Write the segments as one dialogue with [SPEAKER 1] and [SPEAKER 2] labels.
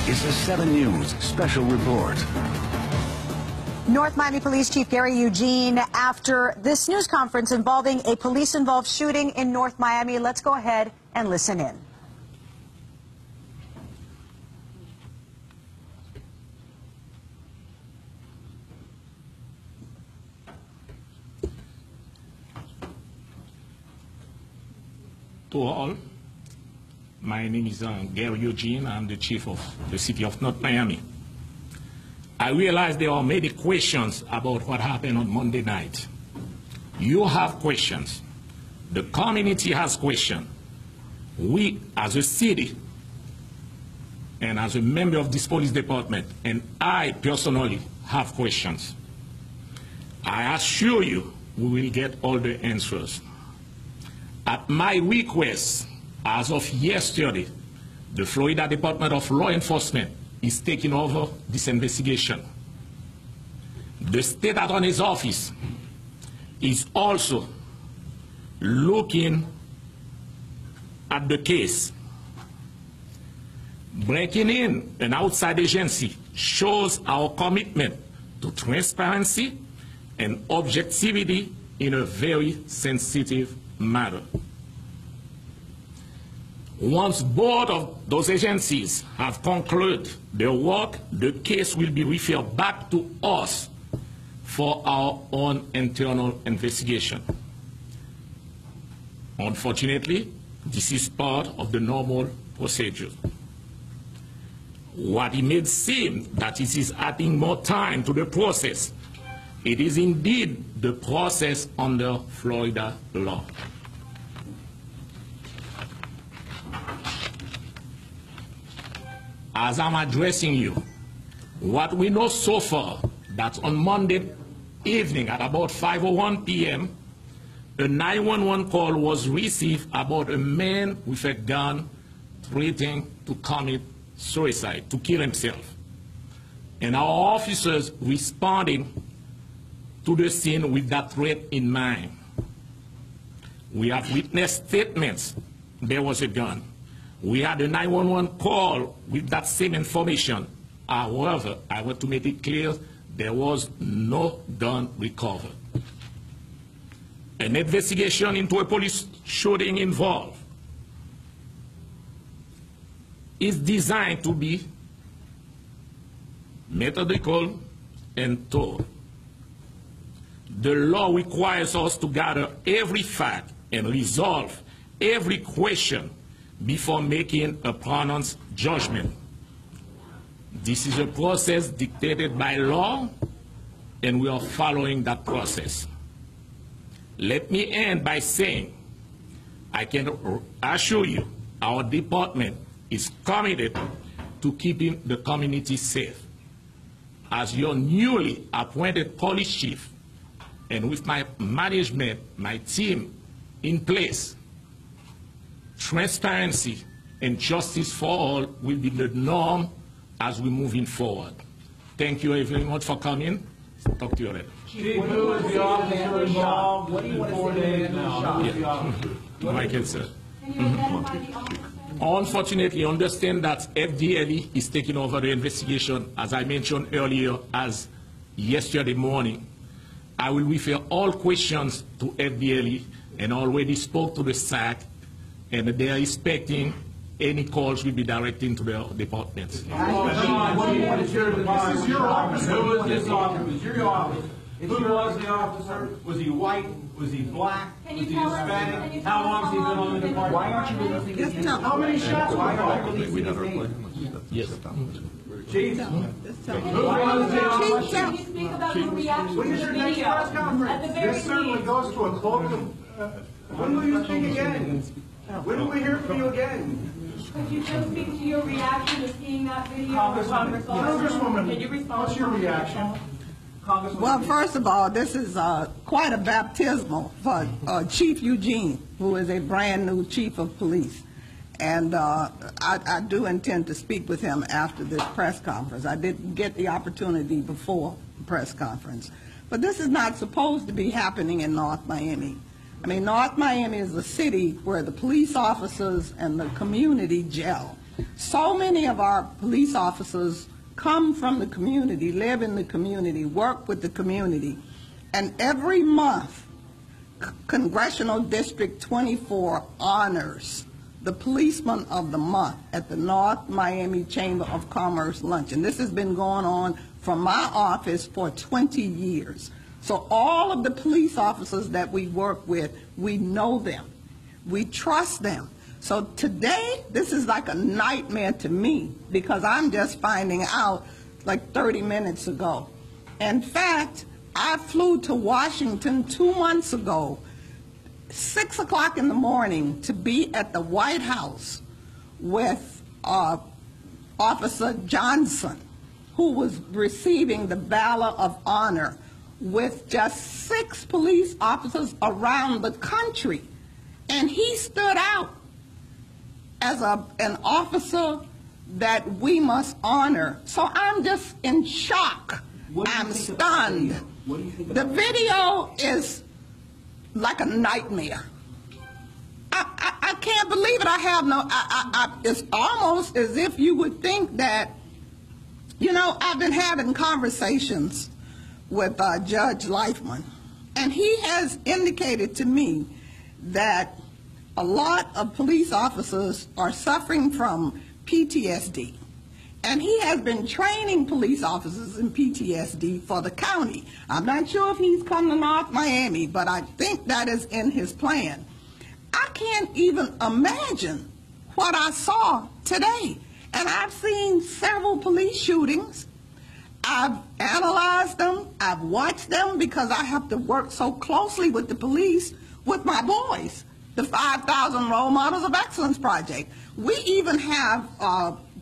[SPEAKER 1] is the 7 News Special Report.
[SPEAKER 2] North Miami Police Chief Gary Eugene, after this news conference involving a police-involved shooting in North Miami. Let's go ahead and listen in.
[SPEAKER 3] To all, my name is Gary Eugene. I'm the chief of the city of North Miami. I realize there are many questions about what happened on Monday night. You have questions. The community has questions. We, as a city, and as a member of this police department, and I personally have questions. I assure you, we will get all the answers. At my request, as of yesterday, the Florida Department of Law Enforcement is taking over this investigation. The State Attorney's Office is also looking at the case. Breaking in an outside agency shows our commitment to transparency and objectivity in a very sensitive matter. Once both of those agencies have concluded their work, the case will be referred back to us for our own internal investigation. Unfortunately, this is part of the normal procedure. What it may seem that it is adding more time to the process, it is indeed the process under Florida law. As I'm addressing you, what we know so far, that on Monday evening at about 5:01 p.m., a 911 call was received about a man with a gun threatening to commit suicide, to kill himself. And our officers responding to the scene with that threat in mind. We have witnessed statements there was a gun. We had a 911 call with that same information. However, I want to make it clear, there was no gun recovered. An investigation into a police shooting involved is designed to be methodical and thorough. The law requires us to gather every fact and resolve every question before making a pronounced judgment. This is a process dictated by law, and we are following that process. Let me end by saying, I can assure you, our department is committed to keeping the community safe. As your newly appointed police chief, and with my management, my team in place, transparency and justice for all will be the norm as we're moving forward. Thank you very much for coming. Talk to you later.
[SPEAKER 4] Chief, who was the officer involved? What do you want to say now?
[SPEAKER 3] Michael, sir.
[SPEAKER 5] Can you identify the officer?
[SPEAKER 3] Unfortunately, understand that FDLE is taking over the investigation, as I mentioned earlier, as yesterday morning. I will refer all questions to FDLE and already spoke to the SAC, and they are expecting any calls will be directed to their departments.
[SPEAKER 4] This is your office. Who was this officer? It's your office. Who was the officer? Was he white? Was he black?
[SPEAKER 5] Can
[SPEAKER 4] Was
[SPEAKER 5] you
[SPEAKER 4] he
[SPEAKER 5] tell us?
[SPEAKER 4] Hispanic? How long has he been on the department?
[SPEAKER 5] Why aren't you
[SPEAKER 4] releasing how many shots were fired?
[SPEAKER 3] Yes.
[SPEAKER 4] Chief? Who was the officer?
[SPEAKER 5] Can you speak about your reaction to
[SPEAKER 4] When is
[SPEAKER 5] the
[SPEAKER 4] your next
[SPEAKER 5] video?
[SPEAKER 4] press conference?
[SPEAKER 5] At the very
[SPEAKER 4] This certainly
[SPEAKER 5] least.
[SPEAKER 4] goes to a cloak of... when will you speak again? When will we hear from you again?
[SPEAKER 5] Could you just speak to your reaction to seeing that video?
[SPEAKER 4] Congresswoman,
[SPEAKER 5] Can you respond?
[SPEAKER 4] what's your reaction?
[SPEAKER 6] Well, first of all, this is quite a baptismal for Chief Eugene, who is a brand new chief of police. And I do intend to speak with him after this press conference. I didn't get the opportunity before the press conference. But this is not supposed to be happening in North Miami. I mean, North Miami is a city where the police officers and the community gel. So many of our police officers come from the community, live in the community, work with the community, and every month, Congressional District 24 honors the Policeman of the Month at the North Miami Chamber of Commerce luncheon. This has been going on from my office for 20 years. So all of the police officers that we work with, we know them. We trust them. So today, this is like a nightmare to me because I'm just finding out like 30 minutes ago. In fact, I flew to Washington 2 months ago, 6 o'clock in the morning, to be at the White House with Officer Johnson, who was receiving the Valor of Honor with just 6 police officers around the country. And he stood out as an officer that we must honor. So I'm just in shock. I'm stunned.
[SPEAKER 4] What do you think
[SPEAKER 6] The
[SPEAKER 4] about
[SPEAKER 6] video is like a nightmare. I can't believe it. I have no, it's almost as if you would think that, you know, I've been having conversations with Judge Leifman, and he has indicated to me that a lot of police officers are suffering from PTSD. And he has been training police officers in PTSD for the county. I'm not sure if he's come to North Miami, but I think that is in his plan. I can't even imagine what I saw today. And I've seen several police shootings. I've analyzed them. I've watched them because I have to work so closely with the police, with my boys, the 5,000 Role Models of Excellence Project. We even have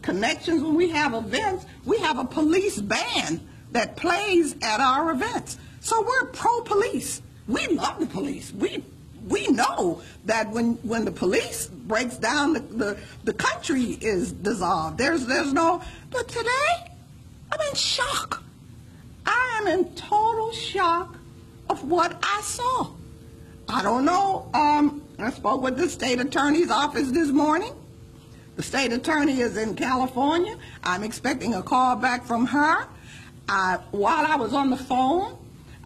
[SPEAKER 6] connections when we have events. We have a police band that plays at our events. So we're pro-police. We love the police. We know that when the police breaks down, the country is dissolved. There's no, but today, I'm in shock. I am in total shock of what I saw. I don't know. I spoke with the state attorney's office this morning. The state attorney is in California. I'm expecting a call back from her. While I was on the phone,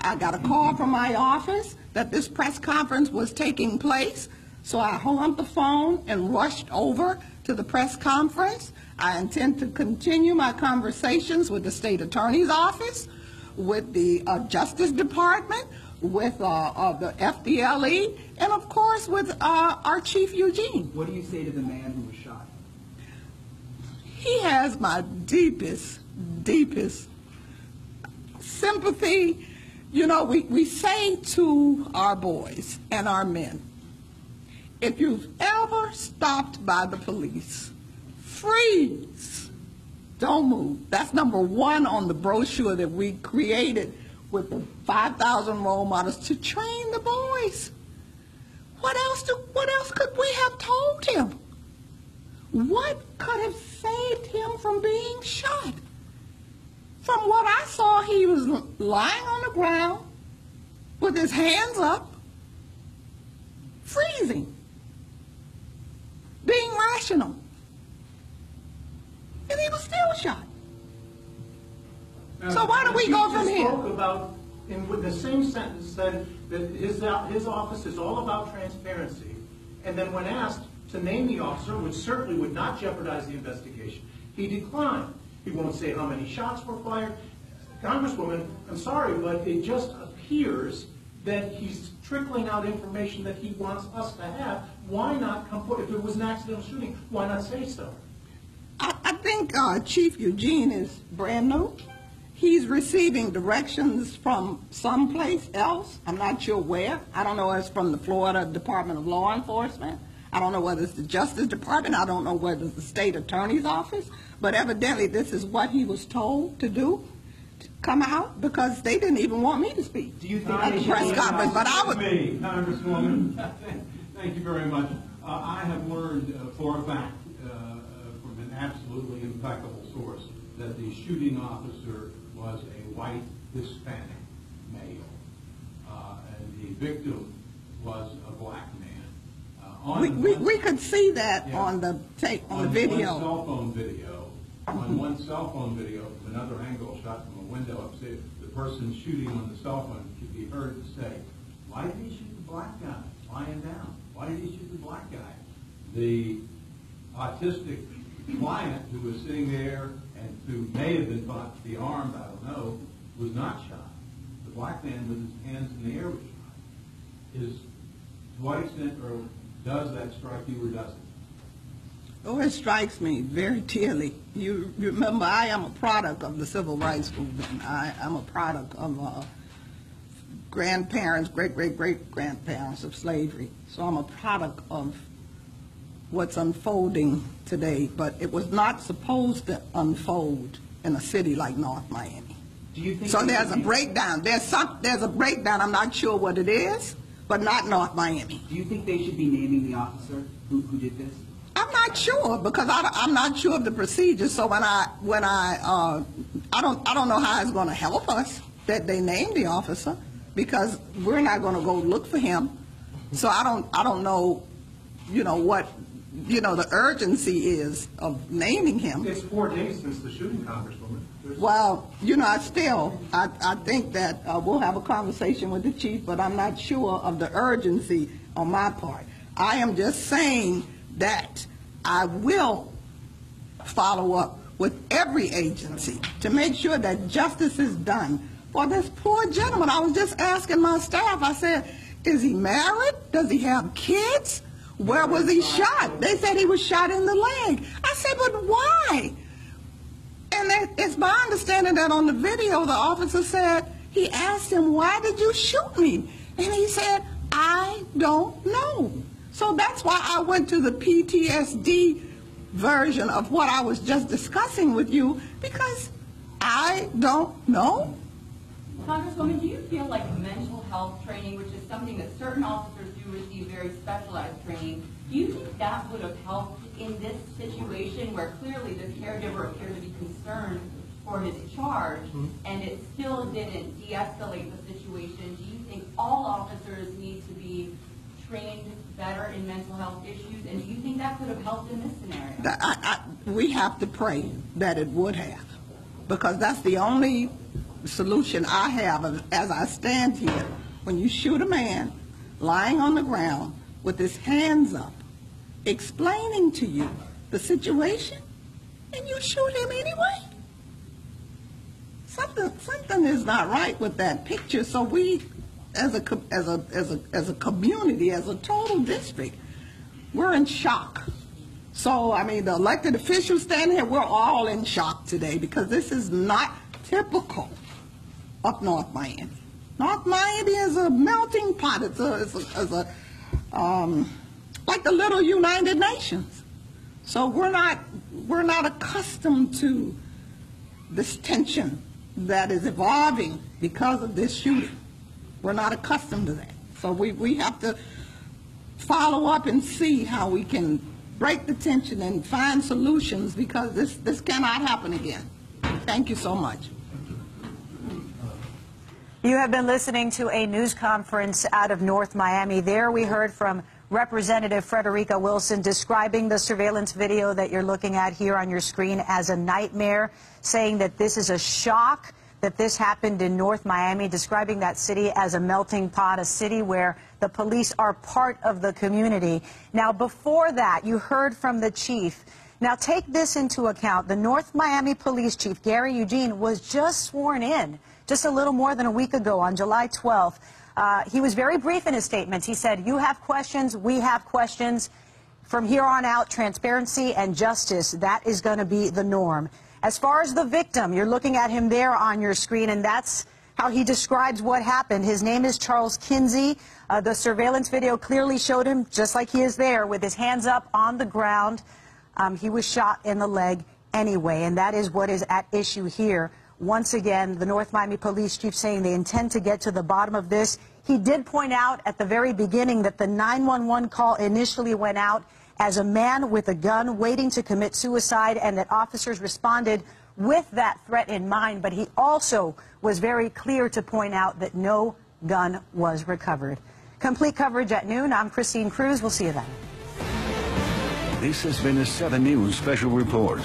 [SPEAKER 6] I got a call from my office that this press conference was taking place. So I hung up the phone and rushed over to the press conference. I intend to continue my conversations with the state attorney's office, with the Justice Department, with the FDLE, and of course with our Chief Eugene.
[SPEAKER 7] What do you say to the man who was shot?
[SPEAKER 6] He has my deepest, deepest sympathy. You know, we say to our boys and our men, if you've ever stopped by the police, freeze, don't move. That's number one on the brochure that we created with the 5,000 role models to train the boys. What else could we have told him? What could have saved him from being shot? From what I saw, he was lying on the ground with his hands up, freezing, being rational. And he was still shot. So why do we go from here?
[SPEAKER 4] He spoke about, with the same sentence, said that his office is all about transparency. And then when asked to name the officer, which certainly would not jeopardize the investigation, he declined. He won't say how many shots were fired. Congresswoman, I'm sorry, but it just appears that he's trickling out information that he wants us to have. Why not come forward? If it was an accidental shooting, why not say so?
[SPEAKER 6] I think Chief Eugene is brand new. He's receiving directions from someplace else. I'm not sure where. I don't know if it's from the Florida Department of Law Enforcement. I don't know whether it's the Justice Department. I don't know whether it's the state attorney's office. But evidently this is what he was told to do, to come out, because they didn't even want me to speak.
[SPEAKER 7] Do you think
[SPEAKER 6] at the press conference? But I would.
[SPEAKER 8] Congresswoman, thank you very much. I have learned for a fact from an absolutely impeccable source that the shooting officer was a white Hispanic male, and the victim was a black man.
[SPEAKER 6] We could see that on the tape, on the video.
[SPEAKER 8] On one cell phone video, from another angle shot from a window upstairs, the person shooting on the cell phone could be heard to say, "Why did he shoot the black guy lying down? Why did he shoot the black guy?" The autistic client who was sitting there and who may have been thought to be armed, I don't know, was not shot. The black man with his hands in the air was shot. To what extent or does that strike you or doesn't?
[SPEAKER 6] Oh, it strikes me very clearly. You remember, I am a product of the civil rights movement. I am a product of grandparents, great-great-great-grandparents of slavery. So I'm a product of what's unfolding today, but it was not supposed to unfold in a city like North Miami.
[SPEAKER 7] Do you think
[SPEAKER 6] so there's a breakdown. There's a breakdown. I'm not sure what it is, but not North Miami.
[SPEAKER 7] Do you think they should be naming the officer who did this?
[SPEAKER 6] I'm not sure, because I'm not sure of the procedure. So I don't know how it's going to help us that they named the officer, because we're not going to go look for him. So I don't know, what the urgency is of naming him.
[SPEAKER 4] It's 4 days since the shooting, Congresswoman.
[SPEAKER 6] Well, I think that we'll have a conversation with the chief, but I'm not sure of the urgency on my part. I am just saying that I will follow up with every agency to make sure that justice is done for this poor gentleman. I was just asking my staff, I said, is he married? Does he have kids? Where was he shot? They said he was shot in the leg. I said, but why? And it's my understanding that on the video, the officer said, he asked him, why did you shoot me? And he said, I don't know. So that's why I went to the PTSD version of what I was just discussing with you, because I don't know.
[SPEAKER 9] Congresswoman, do you feel like mental health training, which is something that certain officers do receive very specialized training, do you think that would have helped in this situation where clearly this caregiver appeared to be concerned for his charge and it still didn't de-escalate the situation? Do you think all officers need to be trained better in mental health issues, and do you think that could have helped in this scenario?
[SPEAKER 6] We have to pray that it would have, because that's the only solution I have as I stand here. When you shoot a man lying on the ground with his hands up, explaining to you the situation, and you shoot him anyway, something is not right with that picture. So we, as a community, as a total district, we're in shock. So, I mean, the elected officials standing here, we're all in shock today, because this is not typical of North Miami. North Miami is a melting pot. It's like the little United Nations. So we're not accustomed to this tension that is evolving because of this shooting. We're not accustomed to that. So we have to follow up and see how we can break the tension and find solutions, because this cannot happen again. Thank you so much.
[SPEAKER 2] You have been listening to a news conference out of North Miami. There we heard from Representative Frederica Wilson describing the surveillance video that you're looking at here on your screen as a nightmare, saying that this is a shock that this happened in North Miami, describing that city as a melting pot, a city where the police are part of the community. Now, before that, you heard from the chief. Now, take this into account. The North Miami Police Chief, Gary Eugene, was just sworn in just a little more than a week ago on July 12th. He was very brief in his statements. He said, you have questions, we have questions. From here on out, transparency and justice, that is going to be the norm. As far as the victim, you're looking at him there on your screen, and that's how he describes what happened. His name is Charles Kinsey. The surveillance video clearly showed him, just like he is there, with his hands up on the ground. He was shot in the leg anyway, and that is what is at issue here. Once again, the North Miami Police Chief saying they intend to get to the bottom of this. He did point out at the very beginning that the 911 call initially went out as a man with a gun waiting to commit suicide, and that officers responded with that threat in mind. But he also was very clear to point out that no gun was recovered. Complete coverage at noon. I'm Christine Cruz. We'll see you then.
[SPEAKER 1] This has been a 7 News Special Report.